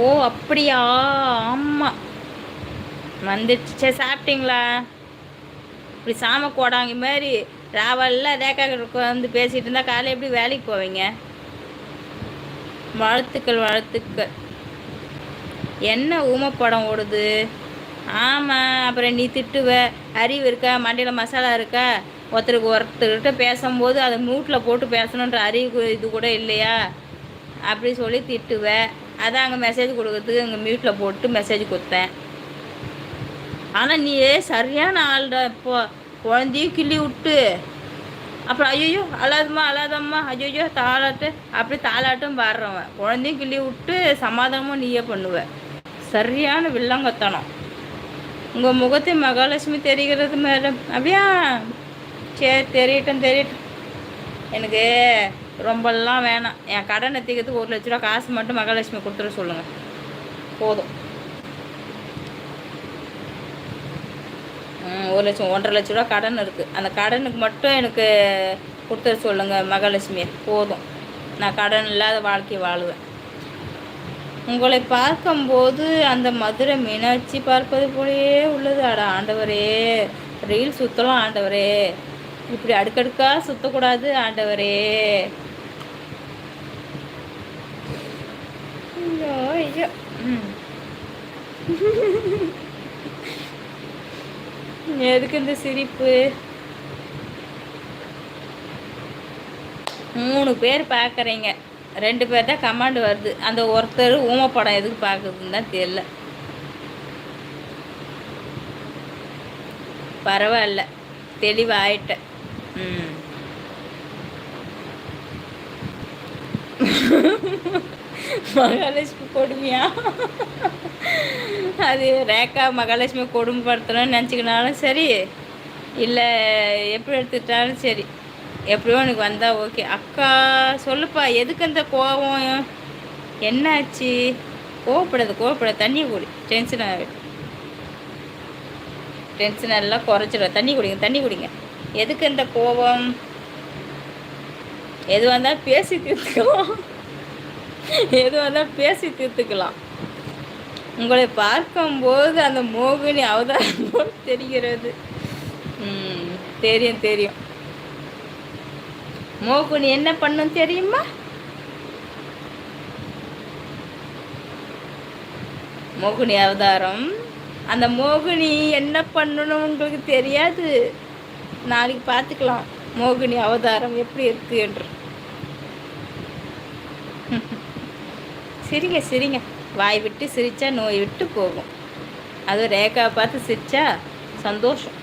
ஓ அப்படியா? ஆமாம், வந்துடுச்சு. சரி, சாப்பிட்டீங்களா? இப்படி சாம கோடாங்க மாதிரி ராவெல்லாம் ரேக்கா வந்து பேசிகிட்டு இருந்தால் காலையில் எப்படி வேலைக்கு போவீங்க? வாழ்த்துக்கள் வாழ்த்துக்கள். என்ன ஊமைப்படம் ஓடுது? ஆமாம், அப்புறம் நீ திட்டுவ. அறிவு இருக்கா? மண்டையில் மசாலா இருக்கா? ஒருத்தர்கிட்ட பேசும்போது அதை மியூட்டில் போட்டு பேசணுன்ற அறிவு இது கூட இல்லையா? அப்படி சொல்லி திட்டுவேன். அதான் அங்கே மெசேஜ் கொடுக்குறதுக்கு அங்கே மியூட்டில் போட்டு மெசேஜ் கொடுத்தேன். ஆனால் நீ சரியான ஆள்டா. இப்போ குழந்தையும் கிள்ளி விட்டு அப்புறம் ஐயோ அழாதம்மா அழாதம்மா ஐயோ தாளாட்டு அப்படி தாளாட்டும் பாடுறவன் குழந்தையும் கிள்ளி விட்டு சமாதானமும் நீயே பண்ணுவ. சரியான வில்லங்கத்தனம். உங்கள் முகத்தை மகாலட்சுமி தெரிகிறது மேடம். அப்படியா? சரி, தெரியட்டும் தெரியட்டும். எனக்கு ரொம்பலாம் வேணாம். என் கடனை தீக்கிறதுக்கு 1,00,000 ரூபா காசு மட்டும் மகாலட்சுமி கொடுத்துட சொல்லுங்கள், போதும். 1,00,000 1,50,000 ரூபா கடன் இருக்குது. அந்த கடனுக்கு மட்டும் எனக்கு கொடுத்துட சொல்லுங்கள் மகாலட்சுமி, போதும். நான் கடன் இல்லாத வாழ்க்கை வாழுவேன். உங்களை பார்க்கும்போது அந்த மதுரை மீனாட்சி பார்ப்பது போலயே உள்ளது. அட ஆண்டவரே, ரீல் சுற்றலாம் ஆண்டவரே, இப்படி அடுக்கடுக்கா சுற்றக்கூடாது ஆண்டவரே. ஐயோ ஐயோ. எதுக்கு இந்த சிரிப்பு? 3 பேர் பார்க்குறீங்க, 2 பேர் தான் கமாண்ட் வருது. அந்த ஒருத்தர் ஊமை படம் எதுக்கு பார்க்குறதுன்னு தான் தெரியல. பரவாயில்ல, தெளிவாயிட்டேன். மகாலட்சுமி கொடுமையா? அது ரேக்கா மகாலட்சுமி கொடுமைப்படுத்தணும்னு நினச்சிக்கினாலும் சரி, இல்லை எப்படி எடுத்துக்கிட்டாலும் சரி, எப்படியோ எனக்கு வந்தால் ஓகே. அக்கா சொல்லுப்பா, எதுக்கு அந்த கோவம்? என்னாச்சு? கோவப்படாது, தண்ணி குடி. டென்ஷன் எல்லாம் குறைச்சிடும். தண்ணி குடிங்க. எதுக்கு இந்த கோவம்? எது வந்தால் பேசி தீர்த்துக்கலாம். உங்களை பார்க்கும்போது அந்த மோகினி அவதாரம் போல் தெரிகிறது. தெரியும். மோகினி என்ன பண்ணும் தெரியுமா? மோகினி அவதாரம். அந்த மோகினி என்ன பண்ணணும் உங்களுக்கு தெரியாது. நாளைக்கு பார்த்துக்கலாம் மோகினி அவதாரம் எப்படி இருக்கு என்று. சிரிங்க. வாய் விட்டு சிரித்தா நோய் விட்டு போகும். அதுவும் ரேகாவை பார்த்து சிரித்தா சந்தோஷம்.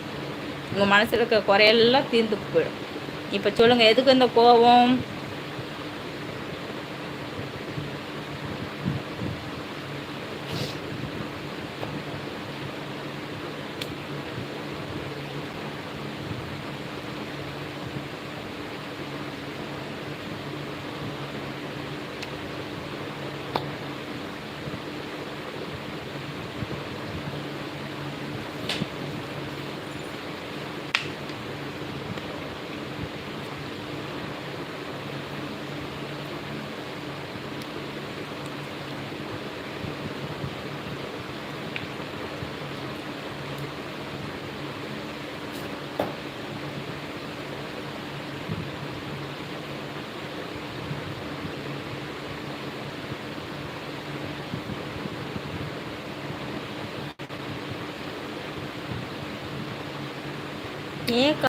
உங்கள் மனசில் இருக்க குறையெல்லாம் தீர்ந்து போயிடும். இப்போ சொல்லுங்கள், எதுக்கு இந்த கோபம்? ஏன்